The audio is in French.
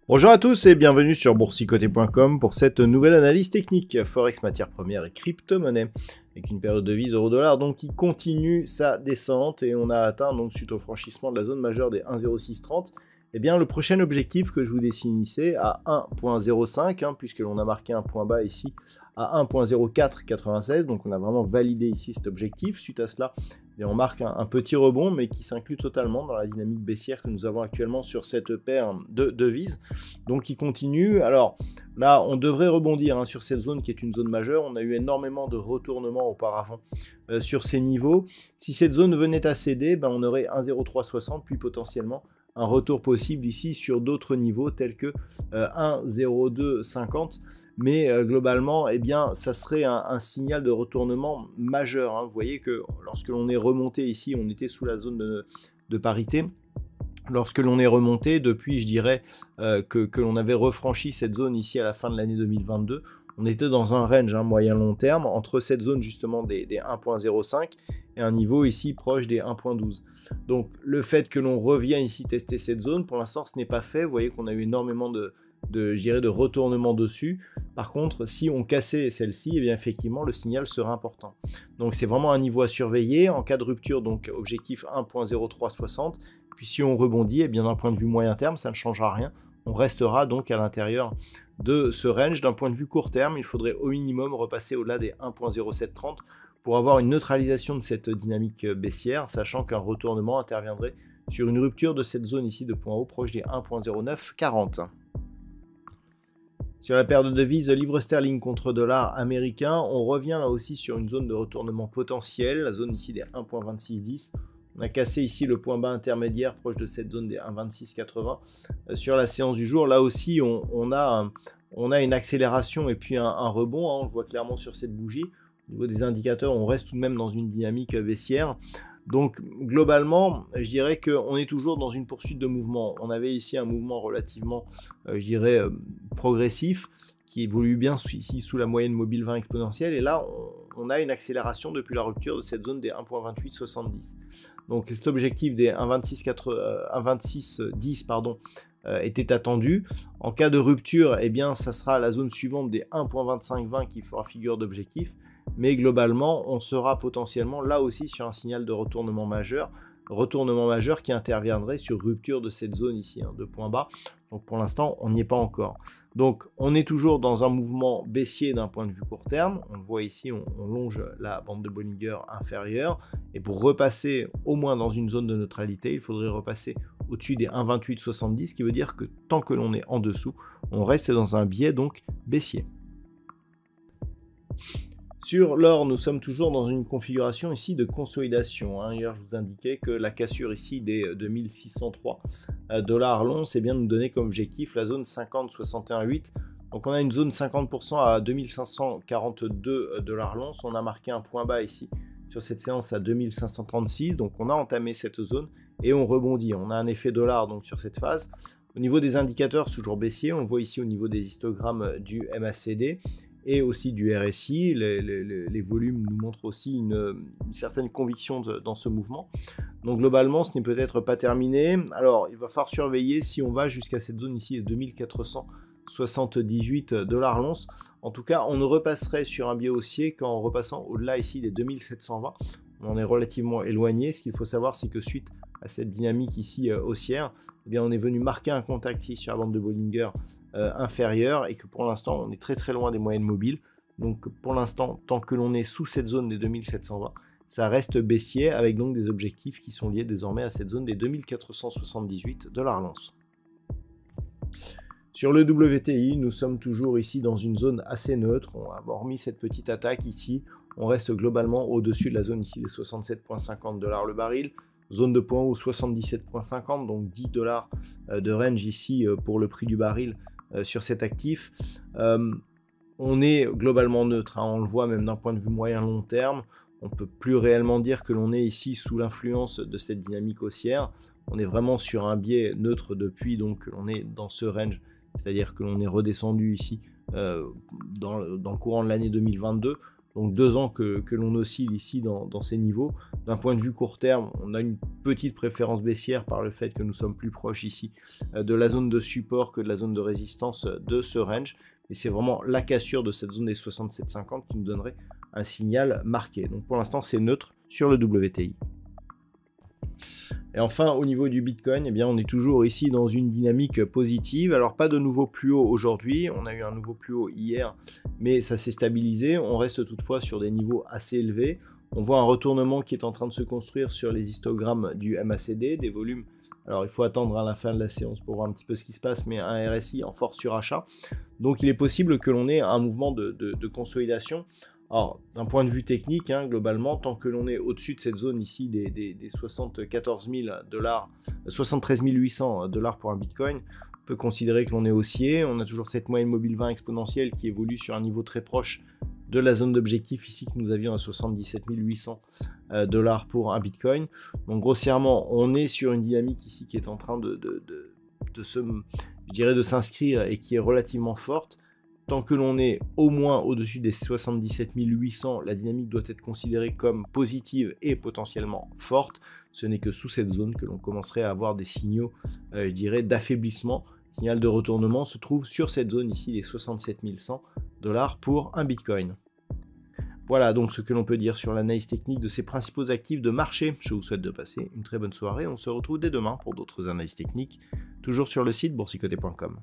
Bonjour à tous et bienvenue sur boursicoté.com pour cette nouvelle analyse technique Forex, matières premières et crypto-monnaie avec une période de devise euro-dollar donc qui continue sa descente et on a atteint donc suite au franchissement de la zone majeure des 1,0630 et bien le prochain objectif que je vous dessinissais à 1.05 puisque l'on a marqué un point bas ici à 1.0496 donc on a vraiment validé ici cet objectif. Suite à cela et on marque un petit rebond, mais qui s'inclut totalement dans la dynamique baissière que nous avons actuellement sur cette paire de devises. Donc, qui continue. Alors, là, on devrait rebondir sur cette zone qui est une zone majeure. On a eu énormément de retournements auparavant sur ces niveaux. Si cette zone venait à céder, on aurait 1,0360, puis potentiellement un retour possible ici sur d'autres niveaux tels que 1,0250 mais globalement eh bien ça serait un signal de retournement majeur. Vous voyez que lorsque l'on est remonté ici on était sous la zone de parité. Lorsque l'on est remonté depuis je dirais que l'on avait refranchi cette zone ici à la fin de l'année 2022, on était dans un range moyen long terme entre cette zone justement des 1.05 et un niveau ici proche des 1.12. Donc le fait que l'on revient ici tester cette zone, pour l'instant ce n'est pas fait. Vous voyez qu'on a eu énormément de retournement dessus. Par contre, si on cassait celle-ci, eh bien effectivement le signal sera important. Donc c'est vraiment un niveau à surveiller. En cas de rupture, donc objectif 1.0360. Puis si on rebondit, eh bien d'un point de vue moyen terme, ça ne changera rien. On restera donc à l'intérieur de ce range. D'un point de vue court terme, il faudrait au minimum repasser au-delà des 1.0730 pour avoir une neutralisation de cette dynamique baissière, sachant qu'un retournement interviendrait sur une rupture de cette zone ici de point haut proche des 1.0940. Sur la paire de devises livre sterling contre dollar américain, on revient là aussi sur une zone de retournement potentiel, la zone ici des 1.2610. On a cassé ici le point bas intermédiaire proche de cette zone des 1.2680 sur la séance du jour. Là aussi, on a une accélération et puis un rebond. On le voit clairement sur cette bougie. Au niveau des indicateurs, on reste tout de même dans une dynamique baissière. Donc globalement, je dirais qu'on est toujours dans une poursuite de mouvement. On avait ici un mouvement relativement, je dirais, progressif qui évolue bien ici sous la moyenne mobile 20 exponentielle. Et là, on a une accélération depuis la rupture de cette zone des 1.2870. Donc cet objectif des 1.2610 était attendu. En cas de rupture, eh bien, ça sera la zone suivante des 1.2520 qui fera figure d'objectif. Mais globalement, on sera potentiellement là aussi sur un signal de retournement majeur qui interviendrait sur rupture de cette zone ici, de point bas. Donc pour l'instant, on n'y est pas encore. Donc on est toujours dans un mouvement baissier d'un point de vue court terme. On le voit ici, on longe la bande de Bollinger inférieure. Et pour repasser au moins dans une zone de neutralité, il faudrait repasser au-dessus des 1,2870, ce qui veut dire que tant que l'on est en dessous, on reste dans un biais donc baissier. Sur l'or, nous sommes toujours dans une configuration ici de consolidation. Hier, je vous indiquais que la cassure ici des 2603 $ l'once nous donnait comme objectif la zone 50,61,8. Donc on a une zone 50% à 2542 $ l'once. On a marqué un point bas ici sur cette séance à 2536. Donc on a entamé cette zone et on rebondit. On a un effet dollar donc sur cette phase. Au niveau des indicateurs, toujours baissier. On le voit ici au niveau des histogrammes du MACD. Et aussi du RSI, les volumes nous montrent aussi une certaine conviction dans ce mouvement. Donc globalement, ce n'est peut-être pas terminé. Alors, il va falloir surveiller si on va jusqu'à cette zone ici de 2478 $ l'once. En tout cas, on repasserait sur un biais haussier qu'en repassant au-delà ici des 2720. On en est relativement éloigné. Ce qu'il faut savoir, c'est que suite à cette dynamique ici haussière, eh bien, on est venu marquer un contact ici sur la bande de Bollinger inférieure et que pour l'instant on est très très loin des moyennes mobiles. Donc pour l'instant, tant que l'on est sous cette zone des 2720, ça reste baissier avec donc des objectifs qui sont liés désormais à cette zone des 2478 $ l'once. Sur le WTI, nous sommes toujours ici dans une zone assez neutre. On a hormis cette petite attaque ici, on reste globalement au-dessus de la zone ici des 67,50 $ le baril. Zone de point haut 77,50, donc 10 $ de range ici pour le prix du baril sur cet actif. on est globalement neutre, hein, on le voit même d'un point de vue moyen-long terme. On ne peut plus réellement dire que l'on est ici sous l'influence de cette dynamique haussière. On est vraiment sur un biais neutre depuis, donc on est dans ce range, c'est-à-dire que l'on est redescendu ici dans le courant de l'année 2022. Donc 2 ans que l'on oscille ici dans ces niveaux. D'un point de vue court terme, on a une petite préférence baissière par le fait que nous sommes plus proches ici de la zone de support que de la zone de résistance de ce range. Et c'est vraiment la cassure de cette zone des 67,50 qui nous donnerait un signal marqué. Donc pour l'instant, c'est neutre sur le WTI. Et enfin, au niveau du Bitcoin, eh bien, on est toujours ici dans une dynamique positive. Alors, pas de nouveau plus haut aujourd'hui. On a eu un nouveau plus haut hier, mais ça s'est stabilisé. On reste toutefois sur des niveaux assez élevés. On voit un retournement qui est en train de se construire sur les histogrammes du MACD, des volumes. Alors, il faut attendre à la fin de la séance pour voir un petit peu ce qui se passe, mais un RSI en fort surachat. Donc, il est possible que l'on ait un mouvement de consolidation. Alors, d'un point de vue technique, hein, globalement, tant que l'on est au-dessus de cette zone ici des 74 000 $, 73 800 $ pour un Bitcoin, on peut considérer que l'on est haussier. On a toujours cette moyenne mobile 20 exponentielle qui évolue sur un niveau très proche de la zone d'objectif ici que nous avions à 77 800 $ pour un Bitcoin. Donc grossièrement, on est sur une dynamique ici qui est en train de s'inscrire et qui est relativement forte. Tant que l'on est au moins au-dessus des 77 800, la dynamique doit être considérée comme positive et potentiellement forte. Ce n'est que sous cette zone que l'on commencerait à avoir des signaux, d'affaiblissement. Le signal de retournement se trouve sur cette zone ici des 67 100 $ pour un Bitcoin. Voilà donc ce que l'on peut dire sur l'analyse technique de ces principaux actifs de marché. Je vous souhaite de passer une très bonne soirée. On se retrouve dès demain pour d'autres analyses techniques, toujours sur le site boursicoté.com.